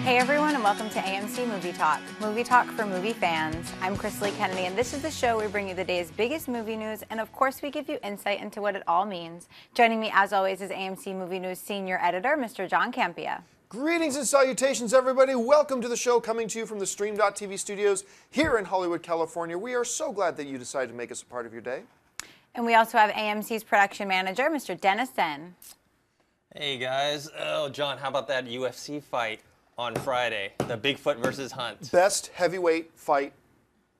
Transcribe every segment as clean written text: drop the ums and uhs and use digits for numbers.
Hey everyone, and welcome to AMC Movie Talk for movie fans. I'm Chrisley Kennedy, and this is the show where we bring you the day's biggest movie news, and of course we give you insight into what it all means. Joining me as always is AMC Movie News Senior Editor, Mr. John Campea. Greetings and salutations, everybody. Welcome to the show, coming to you from the Stream.TV studios here in Hollywood, California. We are so glad that you decided to make us a part of your day. And we also have AMC's production manager, Mr. Dennis Sen. Hey guys. Oh, John, how about that UFC fight on Friday? The Bigfoot versus Hunt. Best heavyweight fight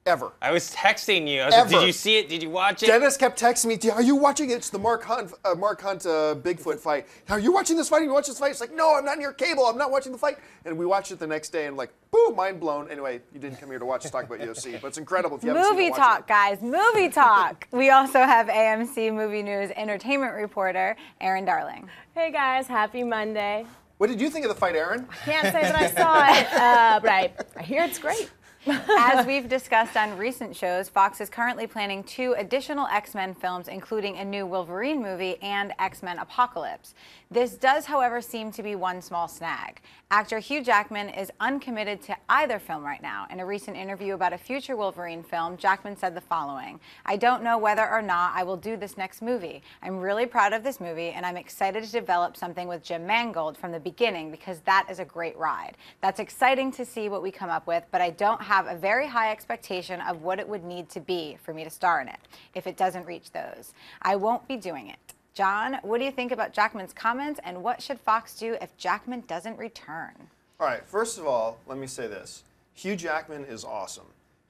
ever. I was texting you. I was like, did you see it? Did you watch it? Dennis kept texting me, are you watching it? It's the Mark Hunt Bigfoot fight. Are you watching this fight? You watch this fight? It's like, no, I'm not in your cable. I'm not watching the fight. And we watched it the next day and like, boom, mind blown. Anyway, you didn't come here to watch us talk about UFC, but it's incredible if you haven't seen it. Movie talk, guys. Movie talk. We also have AMC Movie News entertainment reporter, Erin Darling. Hey guys, happy Monday. What did you think of the fight, Erin? Can't say that I saw it, but I hear it's great. As we've discussed on recent shows, Fox is currently planning 2 additional X-Men films, including a new Wolverine movie and XMen Apocalypse. This does, however, seem to be one small snag. Actor Hugh Jackman is uncommitted to either film right now. In a recent interview about a future Wolverine film, Jackman said the following: "I don't know whether or not I will do this next movie. I'm really proud of this movie, and I'm excited to develop something with Jim Mangold from the beginning because that is a great ride. That's exciting to see what we come up with, but I don't have a very high expectation of what it would need to be for me to star in it. If it doesn't reach those, I won't be doing it." John, what do you think about Jackman's comments, and what should Fox do if Jackman doesn't return? All right, first of all, let me say this. Hugh Jackman is awesome,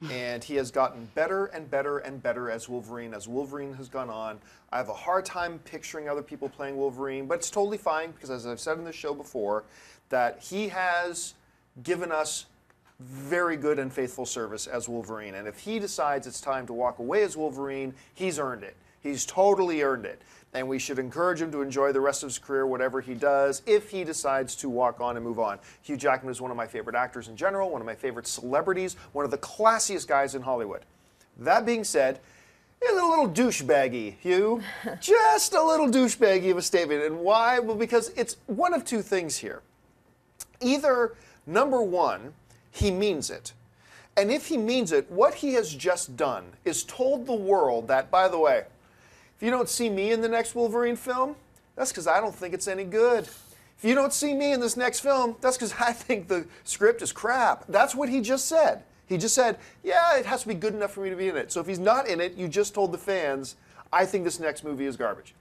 and he has gotten better and better and better as Wolverine has gone on. I have a hard time picturing other people playing Wolverine, but it's totally fine because, as I've said in the show before, that he has given us very good and faithful service as Wolverine, and if he decides it's time to walk away as Wolverine, he's earned it. He's totally earned it. And we should encourage him to enjoy the rest of his career, whatever he does, if he decides to walk on and move on. Hugh Jackman is one of my favorite actors in general, one of my favorite celebrities, one of the classiest guys in Hollywood. That being said, he's a little douchebaggy, Hugh. Just a little douchebaggy of a statement. And why? Well, because it's one of two things here. Either, number one, he means it. And if he means it, what he has just done is told the world that, by the way, if you don't see me in the next Wolverine film, that's because I don't think it's any good. If you don't see me in this next film, that's because I think the script is crap. That's what he just said. He just said, yeah, it has to be good enough for me to be in it. So if he's not in it, you just told the fans, I think this next movie is garbage.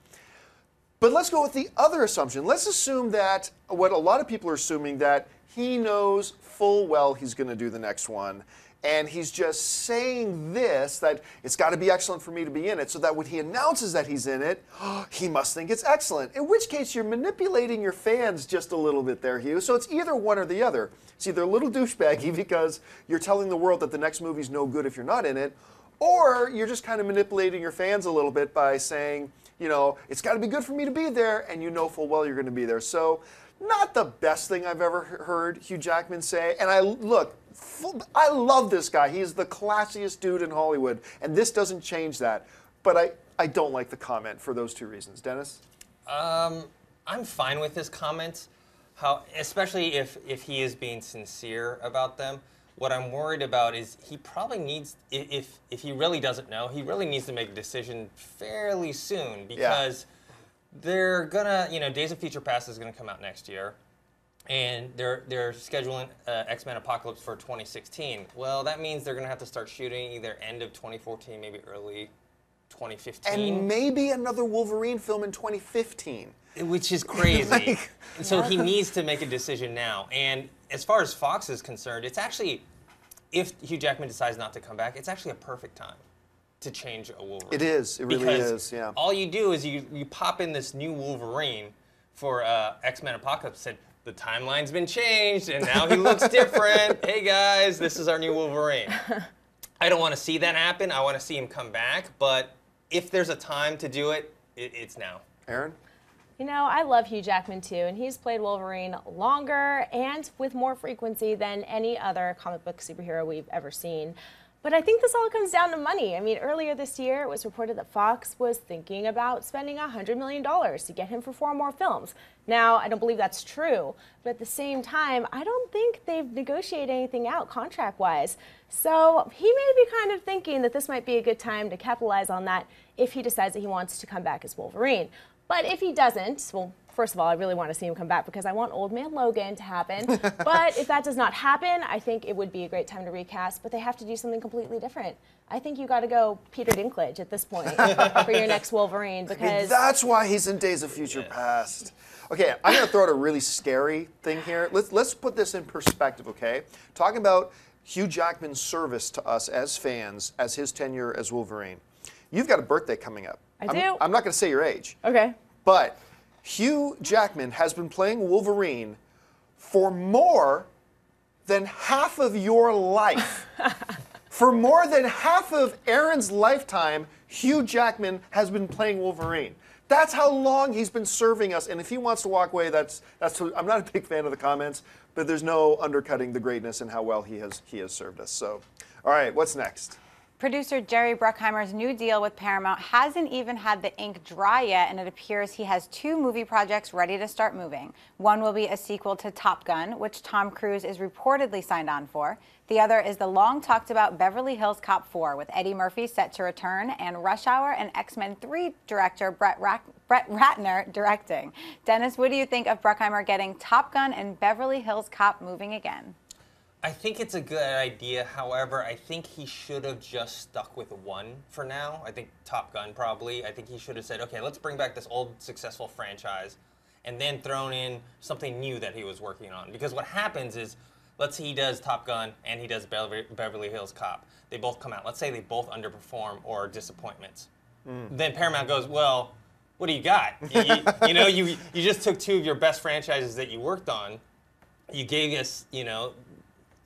But let's go with the other assumption. Let's assume that what a lot of people are assuming, that he knows full well he's going to do the next one. And he's just saying this, that it's got to be excellent for me to be in it, so that when he announces that he's in it, he must think it's excellent. In which case, you're manipulating your fans just a little bit there, Hugh. So it's either one or the other. It's either a little douchebaggy because you're telling the world that the next movie's no good if you're not in it, or you're just kind of manipulating your fans a little bit by saying, you know, it's got to be good for me to be there, and you know full well you're going to be there. So not the best thing I've ever heard Hugh Jackman say. And I love this guy. He's the classiest dude in Hollywood, and this doesn't change that. But I don't like the comment for those two reasons. Dennis? I'm fine with his comments, especially if he is being sincere about them. What I'm worried about is he probably needs, if he really doesn't know, he really needs to make a decision fairly soon, because they're gonna, Days of Future Past is gonna come out next year, and they're scheduling XMen Apocalypse for 2016. Well, that means they're gonna have to start shooting either end of 2014, maybe early 2015. And maybe another Wolverine film in 2015. Which is crazy. So he needs to make a decision now. And as far as Fox is concerned, it's actually, if Hugh Jackman decides not to come back, it's actually a perfect time to change a Wolverine. It is. It really is, yeah. All you do is you pop in this new Wolverine for X-Men Apocalypse, said the timeline's been changed and now he looks different. Hey guys, this is our new Wolverine. I don't want to see that happen. I want to see him come back. But if there's a time to do it, it's now. Erin? You know, I love Hugh Jackman too, and he's played Wolverine longer and with more frequency than any other comic book superhero we've ever seen. But I think this all comes down to money. I mean, earlier this year, it was reported that Fox was thinking about spending $100 million to get him for 4 more films. Now, I don't believe that's true, but at the same time, I don't think they've negotiated anything out contract-wise. So he may be kind of thinking that this might be a good time to capitalize on that if he decides that he wants to come back as Wolverine. But if he doesn't, well, first of all, I really want to see him come back because I want Old Man Logan to happen. But if that does not happen, I think it would be a great time to recast, but they have to do something completely different. I think you got to go Peter Dinklage at this point for your next Wolverine because... I mean, that's why he's in Days of Future Past. Okay, I'm going to throw out a really scary thing here. Let's put this in perspective, okay? Talking about Hugh Jackman's service to us as fans, as his tenure as Wolverine. You've got a birthday coming up. I do. I'm not going to say your age. Okay. But Hugh Jackman has been playing Wolverine for more than half of your life. For more than half of Aaron's lifetime, Hugh Jackman has been playing Wolverine. That's how long he's been serving us. And if he wants to walk away, I'm not a big fan of the comments, but there's no undercutting the greatness and how well he has served us. So, all right, what's next? Producer Jerry Bruckheimer's new deal with Paramount hasn't even had the ink dry yet, and it appears he has 2 movie projects ready to start moving. One will be a sequel to Top Gun, which Tom Cruise is reportedly signed on for. The other is the long-talked-about Beverly Hills Cop 4, with Eddie Murphy set to return and Rush Hour and X-Men 3 director Brett Ratner directing. Dennis, what do you think of Bruckheimer getting Top Gun and Beverly Hills Cop moving again? I think it's a good idea. However, I think he should have just stuck with one for now. I think Top Gun probably. I think he should have said, okay, let's bring back this old successful franchise and then thrown in something new that he was working on. Because what happens is, let's say he does Top Gun and he does Beverly Hills Cop. They both come out. Let's say they both underperform or are disappointments. Then Paramount goes, well, what do you got? You just took 2 of your best franchises that you worked on. You gave us,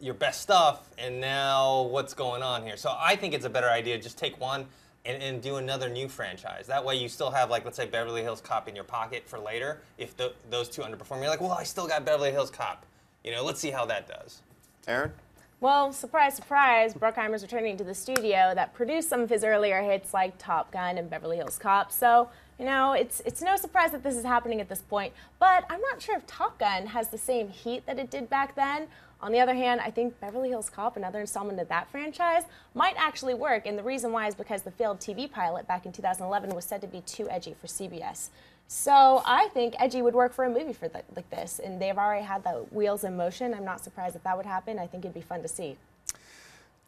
your best stuff, and now what's going on here? So I think it's a better idea to just take one and do another new franchise. That way you still have, like, let's say Beverly Hills Cop in your pocket for later. If those 2 underperform, you're like, well, I still got Beverly Hills Cop. Let's see how that does. Aaron? Well, surprise, surprise, Bruckheimer's returning to the studio that produced some of his earlier hits like Top Gun and Beverly Hills Cop. So, it's no surprise that this is happening at this point. But I'm not sure if Top Gun has the same heat that it did back then. On the other hand, I think Beverly Hills Cop, another installment of that franchise, might actually work. And the reason why is because the failed TV pilot back in 2011 was said to be too edgy for CBS. So I think edgy would work for a movie like this. And they've already had the wheels in motion. I'm not surprised that would happen. I think it'd be fun to see.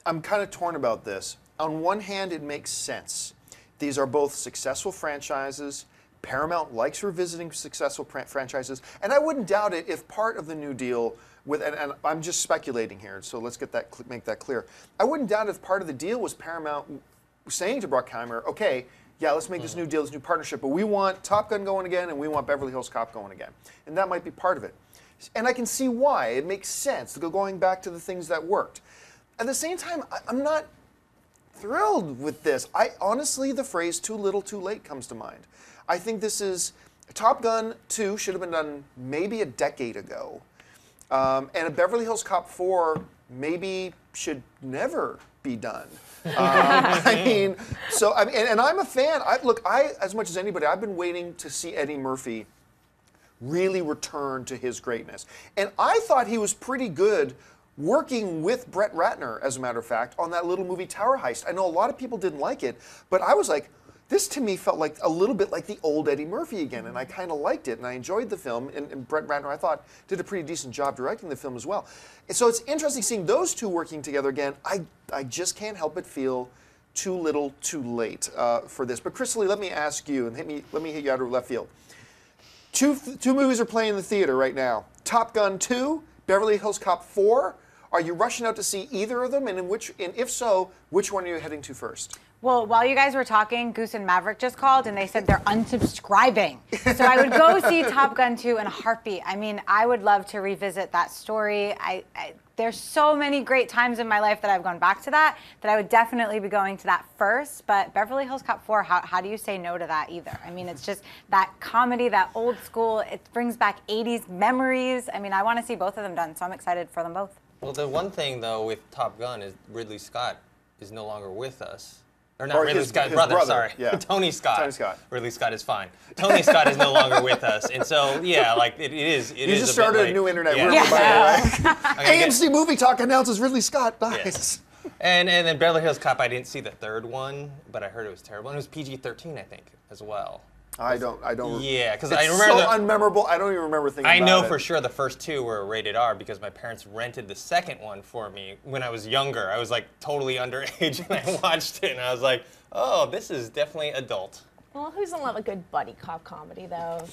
I'm kind of torn about this. On one hand, it makes sense. These are both successful franchises. Paramount likes revisiting successful franchises. And I wouldn't doubt it if part of the new deal and I'm just speculating here, so let's make that clear. I wouldn't doubt if part of the deal was Paramount saying to Bruckheimer, okay, yeah, let's make this new deal, this new partnership, but we want Top Gun going again and we want Beverly Hills Cop going again. And that might be part of it. And I can see why. It makes sense to go going back to the things that worked. At the same time, I'm not thrilled with this. Honestly, the phrase too little, too late comes to mind. I think this is, Top Gun 2 should have been done maybe a decade ago. And a Beverly Hills Cop 4 maybe should never be done. And I'm a fan. As much as anybody, I've been waiting to see Eddie Murphy really return to his greatness. And I thought he was pretty good working with Brett Ratner, as a matter of fact, on that little movie Tower Heist. I know a lot of people didn't like it, but I was like, this to me felt like a little bit like the old Eddie Murphy again, and I kind of liked it, and I enjoyed the film, and Brett Ratner, I thought, did a pretty decent job directing the film as well. And so it's interesting seeing those 2 working together again. I just can't help but feel too little, too late for this. But Chris Lee, let me ask you, and let me hit you out of left field. Two movies are playing in the theater right now. Top Gun 2, Beverly Hills Cop 4. Are you rushing out to see either of them, and if so, which one are you heading to first? Well, while you guys were talking, Goose and Maverick just called, and they said they're unsubscribing. So I would go see Top Gun 2 in a heartbeat. I mean, I would love to revisit that story. There's so many great times in my life that I've gone back to that I would definitely be going to that first. But Beverly Hills Cop 4, how do you say no to that either? I mean, it's just that comedy, that old school, it brings back 80s memories. I mean, I want to see both of them done, so I'm excited for them both. Well, the one thing, though, with Top Gun is Ridley Scott is no longer with us. Or not Or Ridley his- Scott's his brother, brother, sorry. yeah. Tony Scott. Tony Scott. Ridley Scott is fine. Tony Scott is no longer with us. And so, yeah, like it is. You just started a new internet rumor, Yeah. by the way. AMC Movie Talk announces Ridley Scott dies. Yes. And then Beverly Hills Cop, I didn't see the third one, but I heard it was terrible. And it was PG-13, I think, as well. I don't. Yeah, because It's I remember so unmemorable. I don't even remember thinking I about know it. for sure the first two were rated R because my parents rented the second one for me when I was younger. I was like totally underage and I watched it and I was like, oh, this is definitely adult. Well, who doesn't love a good buddy cop comedy, though?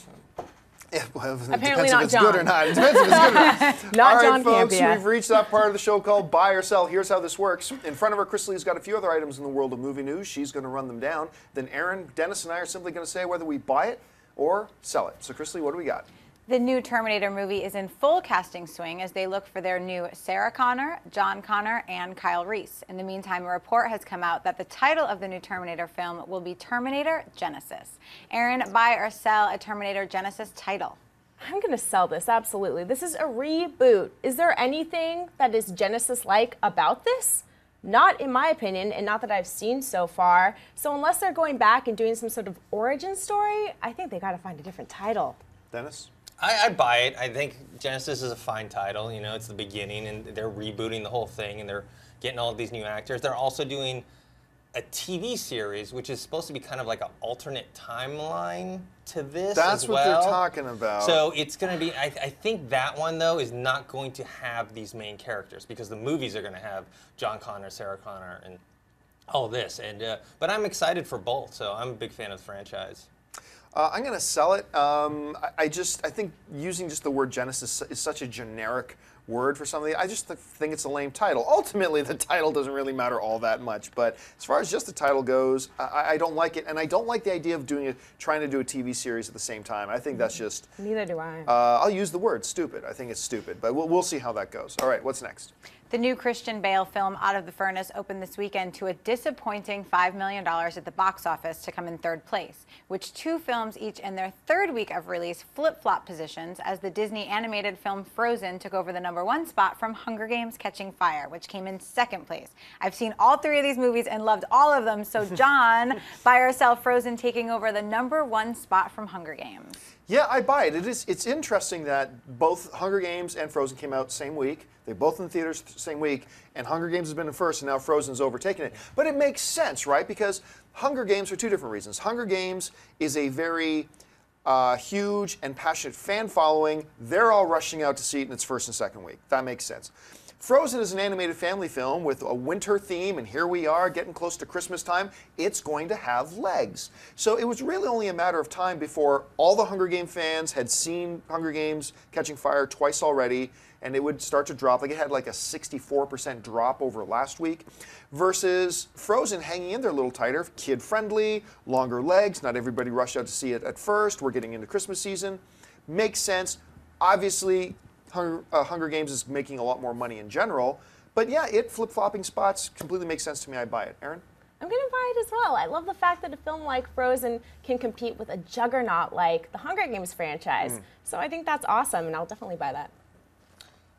Yeah, well, it Apparently depends not if it's good or John. not. It depends if it's good or not. Not All right, John folks, Campea. we've reached that part of the show called Buy or Sell. Here's how this works. In front of her, Chrisley's got a few other items in the world of movie news. She's going to run them down. Then Aaron, Dennis, and I are simply going to say whether we buy it or sell it. So, Chrisley, what do we got? The new Terminator movie is in full casting swing as they look for their new Sarah Connor, John Connor, and Kyle Reese. In the meantime, a report has come out that the title of the new Terminator film will be Terminator Genesis. Aaron, buy or sell a Terminator Genesis title? I'm going to sell this, absolutely. This is a reboot. Is there anything that is Genesis-like about this? Not in my opinion, and not that I've seen so far. So unless they're going back and doing some sort of origin story, I think they got to find a different title. Dennis? I buy it. I think Genesis is a fine title. You know, it's the beginning, and they're rebooting the whole thing, and they're getting all of these new actors. They're also doing a TV series, which is supposed to be kind of like an alternate timeline to this That's as what well. they're talking about. So it's going to be, I think that one, though, is not going to have these main characters because the movies are going to have John Connor, Sarah Connor, and all this. And but I'm excited for both, so I'm a big fan of the franchise. I'm going to sell it. I think using just the word Genesis is such a generic word for something. I just think it's a lame title. Ultimately, the title doesn't really matter all that much. But as far as just the title goes, I don't like it, and I don't like the idea of trying to do a TV series at the same time. I think that's just. Neither do I. I'll use the word stupid. I think it's stupid, but we'll see how that goes. All right, what's next? The new Christian Bale film Out of the Furnace opened this weekend to a disappointing $5 million at the box office to come in third place, which two films each in their third week of release flip-flop positions as the Disney animated film Frozen took over the #1 spot from Hunger Games Catching Fire, which came in second place. I've seen all three of these movies and loved all of them, so John, buy or sell Frozen taking over the #1 spot from Hunger Games? Yeah, I buy it. It's interesting that both Hunger Games and Frozen came out same week. They're both in theaters the same week, and Hunger Games has been in first, and now Frozen's overtaken it. But it makes sense, right? Because Hunger Games, for two different reasons. Hunger Games is a very huge and passionate fan following. They're all rushing out to see it in its first and second week. That makes sense. Frozen is an animated family film with a winter theme, and here we are getting close to Christmas time. It's going to have legs. So it was really only a matter of time before all the Hunger Game fans had seen Hunger Games Catching Fire twice already, and it would start to drop. Like it had like a 64% drop over last week, versus Frozen hanging in there a little tighter, kid-friendly, longer legs. Not everybody rushed out to see it at first. We're getting into Christmas season. Makes sense. Obviously, Hunger Games is making a lot more money in general, but yeah, it flip-flopping spots completely makes sense to me. I buy it. Aaron? I'm going to buy it as well. I love the fact that a film like Frozen can compete with a juggernaut like the Hunger Games franchise. So I think that's awesome, and I'll definitely buy that.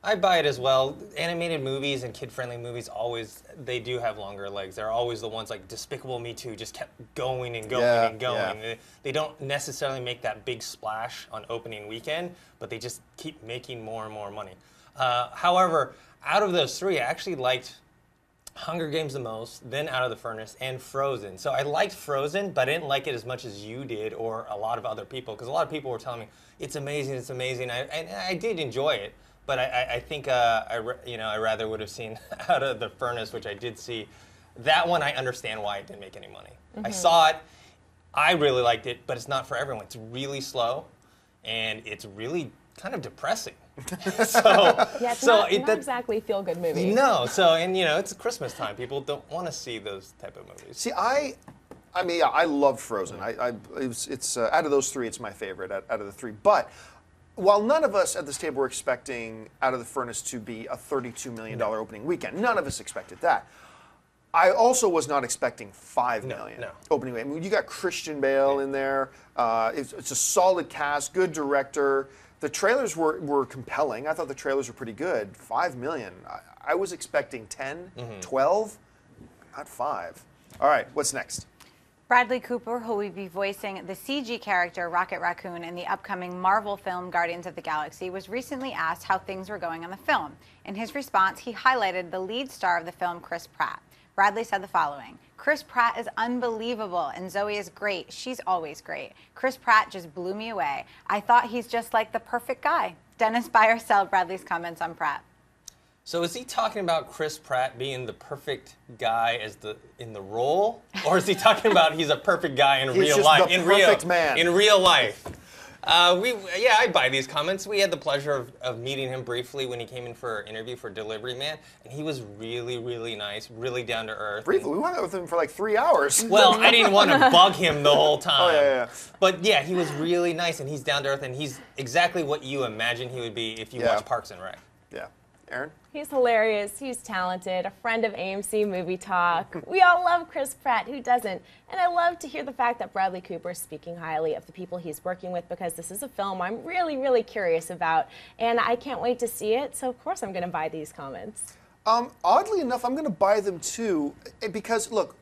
I buy it as well. Animated movies and kid-friendly movies they do have longer legs. They're always the ones like Despicable Me 2 just kept going and going and going. Yeah. They don't necessarily make that big splash on opening weekend, but they just keep making more and more money. However, out of those three, I actually liked Hunger Games the most, then Out of the Furnace, and Frozen. So I liked Frozen, but I didn't like it as much as you did or a lot of other people, because a lot of people were telling me, it's amazing, it's amazing. And I did enjoy it. But I think I rather would have seen Out of the Furnace, which I did see. That one, I understand why it didn't make any money. I saw it. I really liked it, but it's not for everyone. It's really slow, and it's really kind of depressing. Yeah, it's not exactly a feel-good movie. No. So, and it's Christmas time. People don't want to see those type of movies. See, I mean, yeah, I love Frozen. It's out of those three, it's my favorite out of the three. But while none of us at this table were expecting Out of the Furnace to be a $32 million opening weekend, none of us expected that. I also was not expecting $5 million opening weekend. I mean, you got Christian Bale in there. It's a solid cast, good director. The trailers were compelling. I thought the trailers were pretty good. $5 million. I was expecting 10, 12. Not 5. All right, what's next? Bradley Cooper, who will be voicing the CG character Rocket Raccoon in the upcoming Marvel film Guardians of the Galaxy, was recently asked how things were going on the film. In his response, he highlighted the lead star of the film, Chris Pratt. Bradley said the following: "Chris Pratt is unbelievable, and Zoe is great. She's always great. Chris Pratt just blew me away. I thought he's just like the perfect guy." Dennis, buy or sell Bradley's comments on Pratt? So is he talking about Chris Pratt being the perfect guy in the role, or is he talking about he's a perfect guy in real life? He's just the perfect man. In real life. I buy these comments. We had the pleasure of meeting him briefly when he came in for an interview for Delivery Man, and he was really, really nice, really down to earth. Briefly, we hung out with him for like 3 hours. Well, I didn't want to bug him the whole time. Oh, yeah. But yeah, he was really nice, and he's down to earth, and he's exactly what you imagine he would be if you watch Parks and Rec. Yeah. Aaron? He's hilarious, he's talented, a friend of AMC Movie Talk. We all love Chris Pratt, who doesn't? And I love to hear the fact that Bradley Cooper is speaking highly of the people he's working with, because this is a film I'm really, really curious about, and I can't wait to see it, so of course I'm going to buy these comments. Oddly enough, I'm going to buy them too, because look,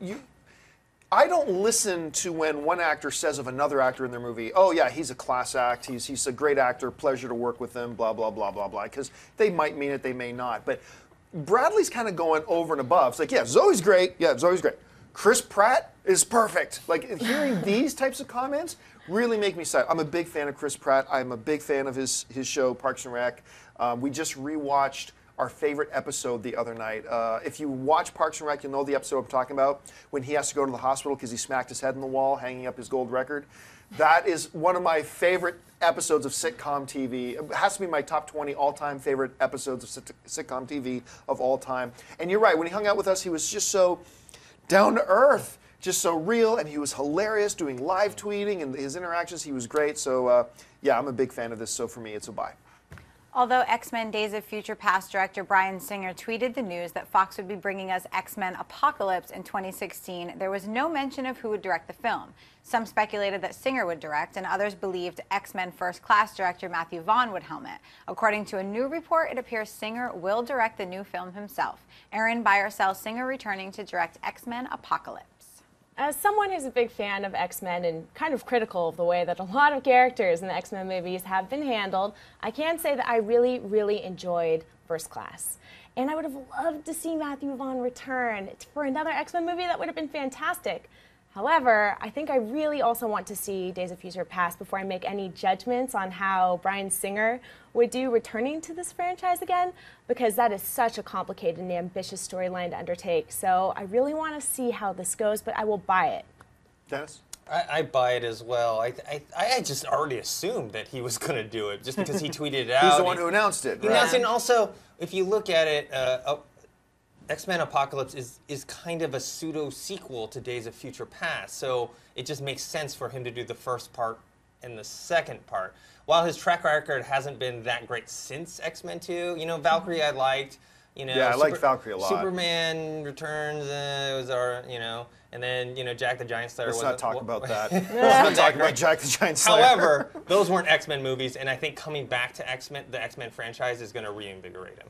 I don't listen to when one actor says of another actor in their movie, "Oh yeah, he's a class act, he's a great actor, pleasure to work with him, blah, blah, blah, blah, blah," because they might mean it, they may not. But Bradley's kind of going over and above. It's like, yeah, Zoe's great. Yeah, Zoe's great. Chris Pratt is perfect. Like, hearing these types of comments really make me sad. I'm a big fan of Chris Pratt. I'm a big fan of his show, Parks and Rec. We just rewatched our favorite episode the other night. If you watch Parks and Rec, you'll know the episode I'm talking about, when he has to go to the hospital because he smacked his head in the wall, hanging up his gold record. That is one of my favorite episodes of sitcom TV. It has to be my top 20 all-time favorite episodes of sitcom TV of all time. And you're right, when he hung out with us, he was just so down to earth, just so real, and he was hilarious doing live tweeting, and his interactions, he was great. So yeah, I'm a big fan of this, so for me, it's a buy. Although X-Men Days of Future Past director Bryan Singer tweeted the news that Fox would be bringing us XMen Apocalypse in 2016, there was no mention of who would direct the film. Some speculated that Singer would direct, and others believed X-Men First Class director Matthew Vaughn would helm it. According to a new report, it appears Singer will direct the new film himself. Aaron, buy or sell Singer returning to direct X-Men Apocalypse? As someone who's a big fan of X-Men and kind of critical of the way that a lot of characters in the X-Men movies have been handled, I can say that I really, really enjoyed First Class. And I would have loved to see Matthew Vaughn return for another X-Men movie. That would have been fantastic. However, I think I really also want to see Days of Future Past before I make any judgments on how Bryan Singer would do returning to this franchise again, because that is such a complicated and ambitious storyline to undertake. So I really want to see how this goes, but I will buy it. Dennis? I buy it as well. I just already assumed that he was going to do it just because he tweeted it out. He's the one who announced it. He announced it, and also, if you look at it, X-Men Apocalypse is kind of a pseudo-sequel to Days of Future Past, so it just makes sense for him to do the first part and the second part. While his track record hasn't been that great since X-Men 2, you know, Valkyrie I liked. You know, yeah, I like Valkyrie a lot. Superman Returns was our, you know, and then, you know, Jack the Giant Slayer. Let's not talk about that. Let's not talk about Jack the Giant Slayer. However, those weren't X-Men movies, and I think coming back to X-Men, the X-Men franchise is going to reinvigorate him.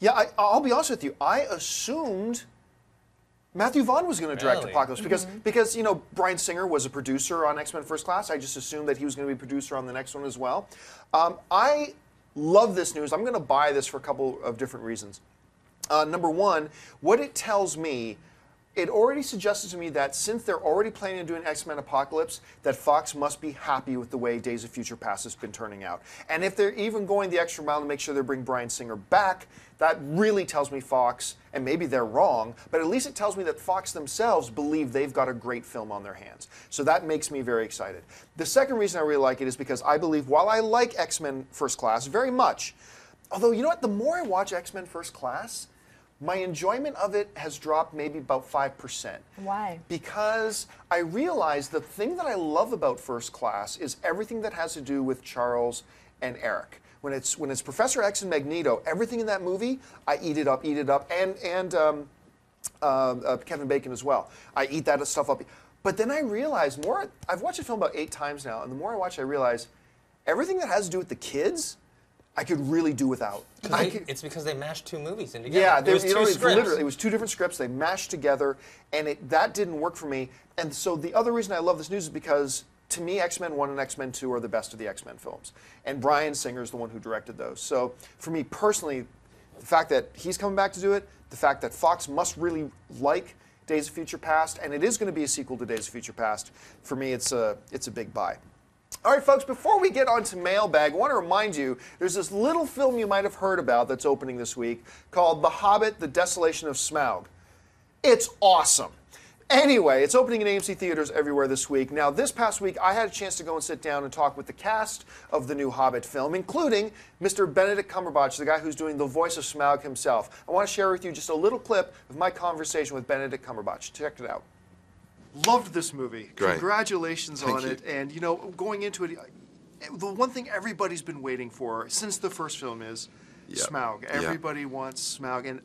Yeah, I'll be honest with you. I assumed Matthew Vaughn was going to direct Apocalypse because you know, Bryan Singer was a producer on X-Men First Class. I just assumed that he was going to be a producer on the next one as well. I love this news. I'm going to buy this for a couple of different reasons. Number one, what it tells me, it already suggested to me that since they're already planning on doing X-Men Apocalypse, that Fox must be happy with the way Days of Future Past has been turning out. And if they're even going the extra mile to make sure they bring Bryan Singer back, that really tells me Fox, and maybe they're wrong, but at least it tells me that Fox themselves believe they've got a great film on their hands. So that makes me very excited. The second reason I really like it is because I believe, while I like X-Men First Class very much, although, you know what, the more I watch X-Men First Class, my enjoyment of it has dropped maybe about 5%. Why? Because I realize the thing that I love about First Class is everything that has to do with Charles and Eric. When it's Professor X and Magneto, everything in that movie, I eat it up, and Kevin Bacon as well. I eat that stuff up. But then I realize I've watched the film about 8 times now, and the more I watch, I realize everything that has to do with the kids, I could really do without. It's because they mashed two movies in together. Yeah, it was two scripts. Literally, it was two different scripts. They mashed together, and that didn't work for me. And so the other reason I love this news is because, to me, X-Men 1 and X-Men 2 are the best of the X-Men films. And Bryan Singer is the one who directed those. So for me personally, the fact that he's coming back to do it, the fact that Fox must really like Days of Future Past, and it is going to be a sequel to Days of Future Past, for me it's a big buy. All right, folks, before we get on to Mailbag, I want to remind you, there's this little film you might have heard about that's opening this week called The Hobbit, The Desolation of Smaug. It's awesome. Anyway, it's opening in AMC theaters everywhere this week. Now, this past week, I had a chance to go and sit down and talk with the cast of the new Hobbit film, including Mr. Benedict Cumberbatch, the guy who's doing the voice of Smaug himself. I want to share with you just a little clip of my conversation with Benedict Cumberbatch. Check it out. Loved this movie. Great. Congratulations on Thank it. And, you know, going into it, the one thing everybody's been waiting for since the first film is Smaug. Everybody wants Smaug. And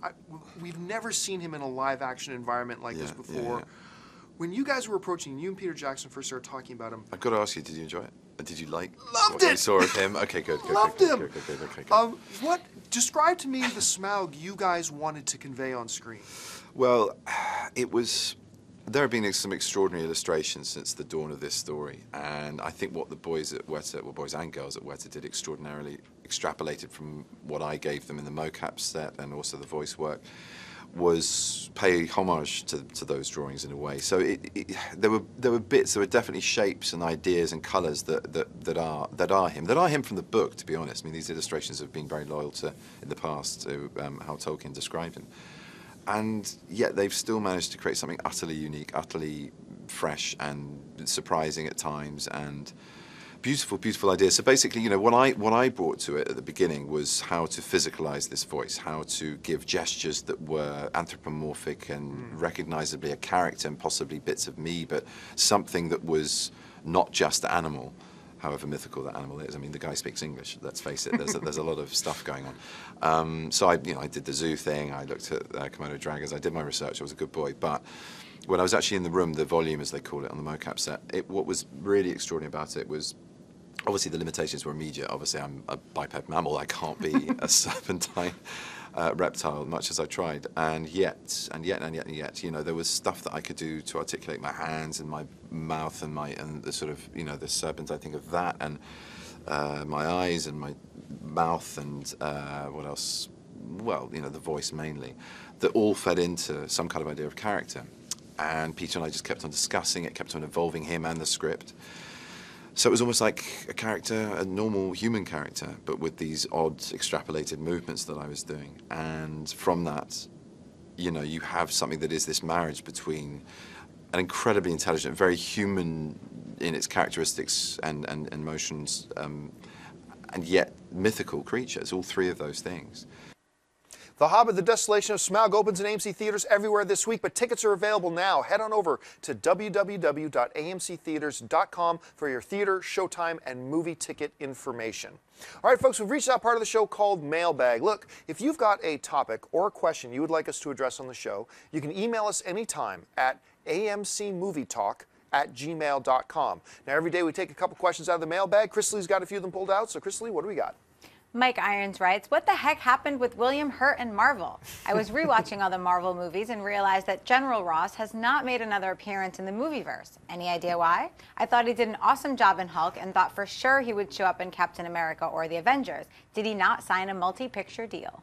we've never seen him in a live-action environment like this before. When you guys were approaching, you and Peter Jackson first started talking about him. I've got to ask you, did you enjoy it? Did you like Loved what it! you saw of him? Okay, good. Loved him! Okay. Describe to me the Smaug you guys wanted to convey on screen. Well, there have been some extraordinary illustrations since the dawn of this story, and I think what the boys at Weta, well, boys and girls at Weta, did extraordinarily, extrapolated from what I gave them in the mocap set and also the voice work, was pay homage to those drawings in a way. So there were bits, there were definitely shapes and ideas and colours that are him from the book. To be honest, I mean, these illustrations have been very loyal to in the past to how Tolkien described him. And yet they've still managed to create something utterly unique, utterly fresh and surprising at times, and beautiful, beautiful ideas. So basically, you know, what I brought to it at the beginning was how to physicalize this voice, how to give gestures that were anthropomorphic and recognizably a character and possibly bits of me, but something that was not just animal. However mythical that animal is. I mean, the guy speaks English, let's face it. There's a lot of stuff going on. So I did the zoo thing. I looked at Komodo dragons. I did my research. I was a good boy. But when I was actually in the room, the volume, as they call it, on the mocap set, what was really extraordinary about it was, obviously the limitations were immediate. Obviously, I'm a biped mammal. I can't be a serpentine reptile, much as I tried. And yet, you know, there was stuff that I could do to articulate my hands and my mouth and the sort of, you know, the serpent, I think of that, and my eyes and my mouth and what else? Well, you know, the voice mainly, that all fed into some kind of idea of character. And Peter and I just kept on discussing it, kept on evolving him and the script. So it was almost like a character, a normal human character, but with these odd extrapolated movements that I was doing. And from that, you know, you have something that is this marriage between an incredibly intelligent, very human in its characteristics and motions, and yet mythical creatures, all three of those things. The Hobbit, The Desolation of Smaug opens in AMC theaters everywhere this week, but tickets are available now. Head on over to www.amctheaters.com for your theater, showtime, and movie ticket information. All right, folks, we've reached that part of the show called Mailbag. Look, if you've got a topic or a question you would like us to address on the show, you can email us anytime at amcmovietalk@gmail.com. Now, every day we take a couple questions out of the mailbag. Chrisley's got a few of them pulled out. So, Chrisley, what do we got? Mike Irons writes, what the heck happened with William Hurt and Marvel? I was rewatching all the Marvel movies and realized that General Ross has not made another appearance in the movieverse. Any idea why? I thought he did an awesome job in Hulk and thought for sure he would show up in Captain America or the Avengers. Did he not sign a multi-picture deal?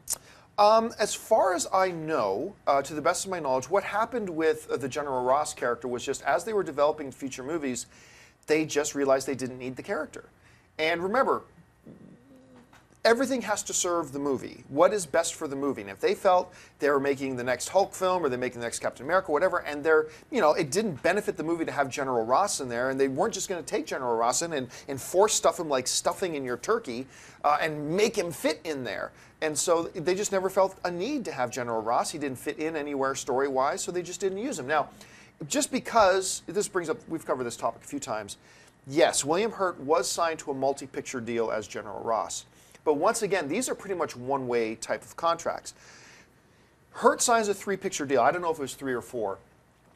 As far as I know, to the best of my knowledge, what happened with the General Ross character was just as they were developing future movies, they just realized they didn't need the character. And remember, everything has to serve the movie. What is best for the movie? And if they felt they were making the next Hulk film or they're making the next Captain America, whatever, and it didn't benefit the movie to have General Ross in there, and they weren't just going to take General Ross in and force stuff him like stuffing in your turkey and make him fit in there. And so they just never felt a need to have General Ross. He didn't fit in anywhere story-wise, so they just didn't use him. Now, just because, this brings up, we've covered this topic a few times, yes, William Hurt was signed to a multi-picture deal as General Ross. But once again, these are pretty much one-way type of contracts. Hurt signs a 3-picture deal. I don't know if it was 3 or 4.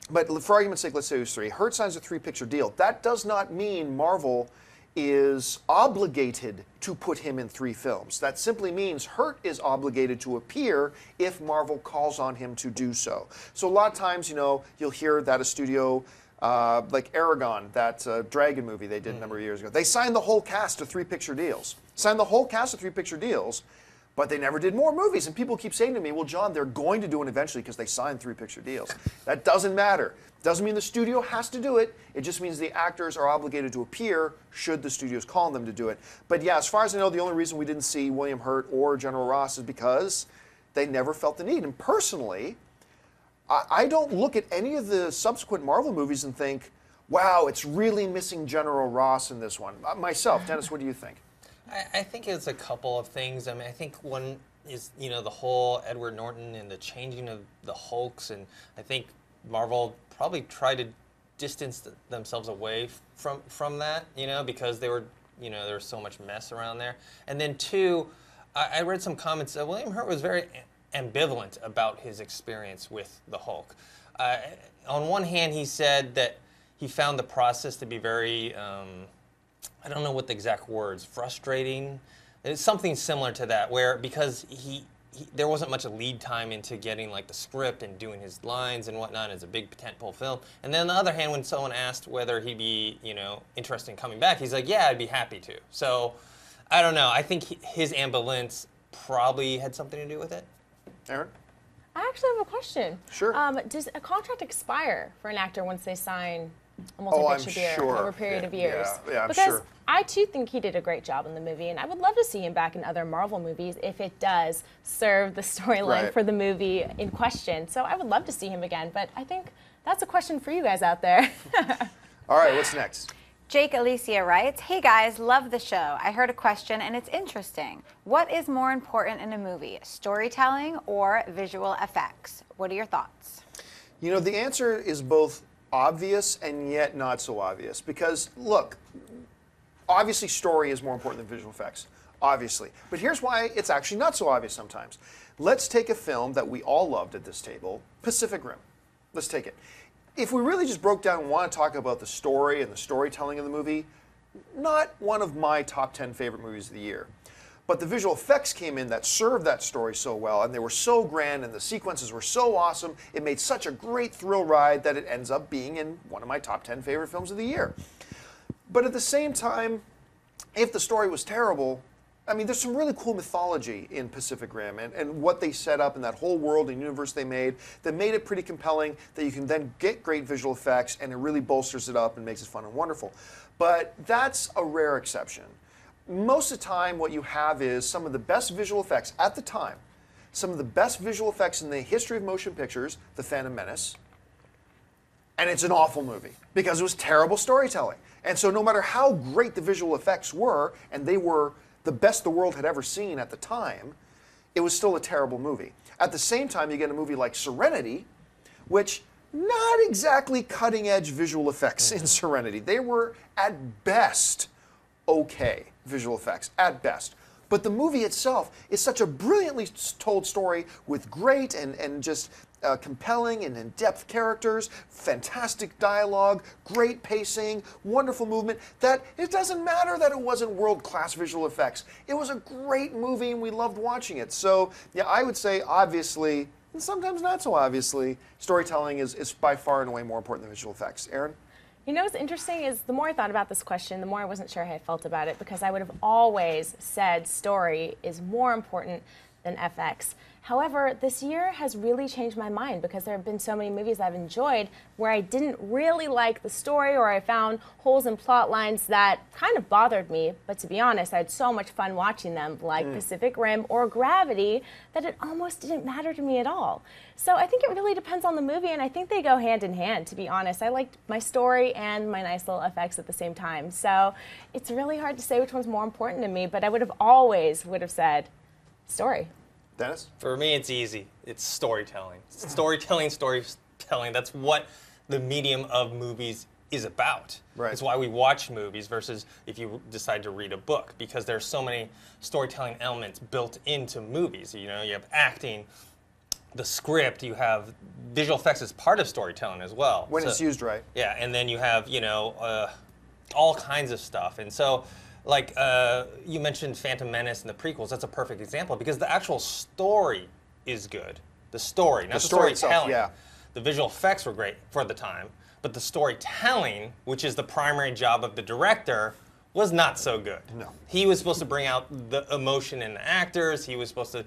But for argument's sake, let's say it was 3. Hurt signs a 3-picture deal. That does not mean Marvel is obligated to put him in 3 films. That simply means Hurt is obligated to appear if Marvel calls on him to do so. So a lot of times, you'll hear that a studio, like Aragon, that Dragon movie they did a number of years ago, they signed the whole cast to 3-picture deals. Signed the whole cast to 3-picture deals, but they never did more movies. And people keep saying to me, well, John, they're going to do it eventually because they signed 3-picture deals. That doesn't matter. Doesn't mean the studio has to do it. It just means the actors are obligated to appear should the studios call on them to do it. But yeah, as far as I know, the only reason we didn't see William Hurt or General Ross is because they never felt the need. And personally, I don't look at any of the subsequent Marvel movies and think, wow, it's really missing General Ross in this one. Myself, Dennis, what do you think? I think it's a couple of things. I mean, I think one is, the whole Edward Norton and the changing of the Hulks, and I think Marvel probably tried to distance themselves away from that, because they were, there was so much mess around there. And then 2, I read some comments that William Hurt was very ambivalent about his experience with the Hulk. On one hand, he said that he found the process to be very, I don't know what the exact words, frustrating. It's something similar to that, where because there wasn't much lead time into getting like the script and doing his lines and whatnot. It's a big tentpole film. And then on the other hand, when someone asked whether he'd be, interested in coming back, he's like, yeah, I'd be happy to. So I don't know. I think his ambivalence probably had something to do with it. Aaron? I actually have a question. Sure. Does a contract expire for an actor once they sign a I'm multi-picture deal sure. over a period of years? Yeah, I'm because sure. I too think he did a great job in the movie, and I would love to see him back in other Marvel movies if it does serve the storyline Right. for the movie in question. So I would love to see him again, but I think that's a question for you guys out there. All right, what's next? Jake Alicia writes, hey guys, love the show. I heard a question and it's interesting. What is more important in a movie, storytelling or visual effects? What are your thoughts? The answer is both obvious and yet not so obvious. Because, look, obviously story is more important than visual effects. Obviously. But here's why it's actually not so obvious sometimes. Let's take a film that we all loved at this table, Pacific Rim. Let's take it. If we really just broke down and want to talk about the story and the storytelling of the movie, not one of my top 10 favorite movies of the year. But the visual effects came in that served that story so well, and they were so grand, and the sequences were so awesome, it made such a great thrill ride that it ends up being in one of my top 10 favorite films of the year. But at the same time, if the story was terrible, I mean, there's some really cool mythology in Pacific Rim and what they set up in that whole world and universe they made that made it pretty compelling that you can then get great visual effects and it really bolsters it up and makes it fun and wonderful. But that's a rare exception. Most of the time what you have is some of the best visual effects at the time, some of the best visual effects in the history of motion pictures, The Phantom Menace, and it's an awful movie because it was terrible storytelling. And so no matter how great the visual effects were, and they were the best the world had ever seen at the time, it was still a terrible movie. At the same time, you get a movie like Serenity, which not exactly cutting-edge visual effects in Serenity. They were, at best, okay visual effects, at best. But the movie itself is such a brilliantly told story with great and just compelling and in-depth characters, fantastic dialogue, great pacing, wonderful movement, that it doesn't matter that it wasn't world-class visual effects. It was a great movie and we loved watching it. So, yeah, I would say obviously, and sometimes not so obviously, storytelling is by far and away more important than visual effects. Aaron? You know what's interesting is the more I thought about this question, the more I wasn't sure how I felt about it, because I would have always said story is more important than FX. However, this year has really changed my mind because there have been so many movies I've enjoyed where I didn't really like the story or I found holes in plot lines that kind of bothered me. But to be honest, I had so much fun watching them, like Pacific Rim or Gravity, that it almost didn't matter to me at all. So I think it really depends on the movie, and I think they go hand in hand, to be honest. I liked my story and my nice little effects at the same time. So it's really hard to say which one's more important to me, but I would have said story. Dennis? For me, it's easy. It's storytelling. Storytelling. That's what the medium of movies is about. Right. It's why we watch movies versus if you decide to read a book, because there's so many storytelling elements built into movies. You know, you have acting, the script, you have visual effects as part of storytelling as well. When it's used right. Yeah, and then you have, all kinds of stuff. And so, like you mentioned Phantom Menace and the prequels, that's a perfect example because the actual story is good. The story, not the story itself, storytelling. yeah. The visual effects were great for the time, but the storytelling, which is the primary job of the director, was not so good. No. He was supposed to bring out the emotion in the actors. He was supposed to,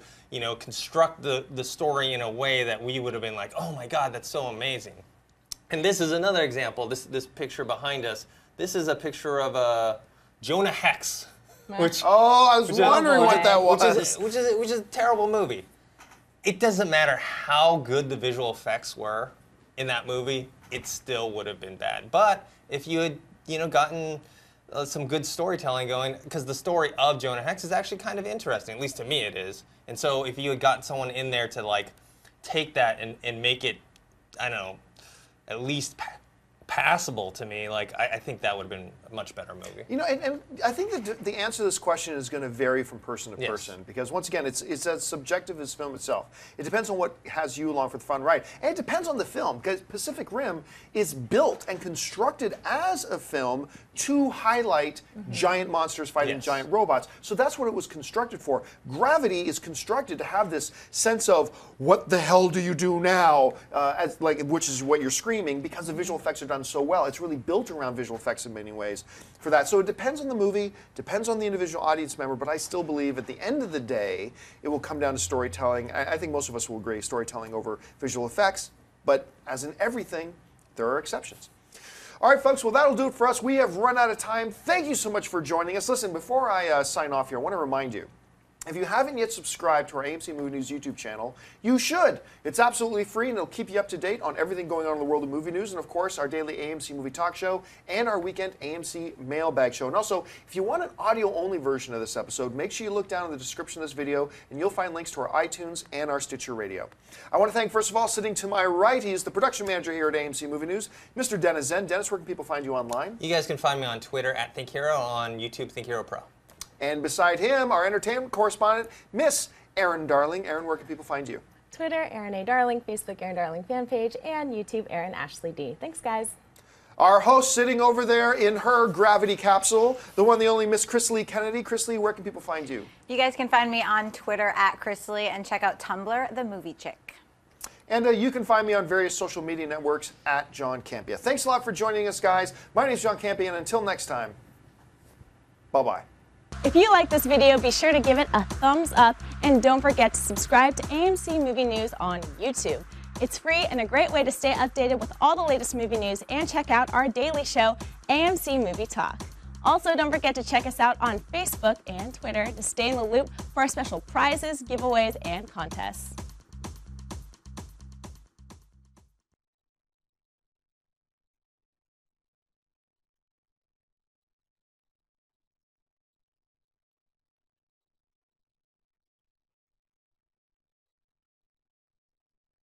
construct the story in a way that we would have been like, oh my God, that's so amazing. And this is another example. This picture behind us. This is a picture of Jonah Hex, which I was wondering what that was. which is a terrible movie. It doesn't matter how good the visual effects were in that movie, it still would have been bad. But if you had, gotten some good storytelling going, because the story of Jonah Hex is actually kind of interesting, at least to me it is. And so if you had gotten someone in there to like take that and make it, I don't know, at least passable to me, like I think that would have been a much better movie. And I think that the answer to this question is going to vary from person to Yes. person because once again, it's as subjective as film itself. It depends on what has you along for the fun ride, and it depends on the film because Pacific Rim is built and constructed as a film to highlight giant monsters fighting Yes. giant robots. So that's what it was constructed for. Gravity is constructed to have this sense of what the hell do you do now, which is what you're screaming because the visual effects are done so well. It's really built around visual effects in many ways for that. So it depends on the movie, depends on the individual audience member, but I still believe at the end of the day, it will come down to storytelling. I think most of us will agree storytelling over visual effects, but as in everything, there are exceptions. All right, folks, well, that'll do it for us. We have run out of time. Thank you so much for joining us. Listen, before I sign off here, I want to remind you, if you haven't yet subscribed to our AMC Movie News YouTube channel, you should. It's absolutely free, and it'll keep you up to date on everything going on in the world of movie news, and of course, our daily AMC Movie Talk show and our weekend AMC Mailbag show. And also, if you want an audio-only version of this episode, make sure you look down in the description of this video, and you'll find links to our iTunes and our Stitcher Radio. I want to thank, first of all, sitting to my right, he is the production manager here at AMC Movie News, Mr. Dennis Zen. Dennis, where can people find you online? You guys can find me on Twitter at ThinkHero, on YouTube ThinkHero Pro. And beside him, our entertainment correspondent, Miss Erin Darling. Erin, where can people find you? Twitter, Erin A. Darling, Facebook, Erin Darling fan page, and YouTube, Erin Ashley D. Thanks, guys. Our host sitting over there in her gravity capsule, the one, the only Miss Chris Lee Kennedy. Chris Lee, where can people find you? You guys can find me on Twitter at Chris Lee and check out Tumblr, The Movie Chick. And you can find me on various social media networks at John Campia. Thanks a lot for joining us, guys. My name is John Campia, and until next time, bye-bye. If you like this video, be sure to give it a thumbs up and don't forget to subscribe to AMC Movie News on YouTube. It's free and a great way to stay updated with all the latest movie news and check out our daily show, AMC Movie Talk. Also, don't forget to check us out on Facebook and Twitter to stay in the loop for our special prizes, giveaways, and contests.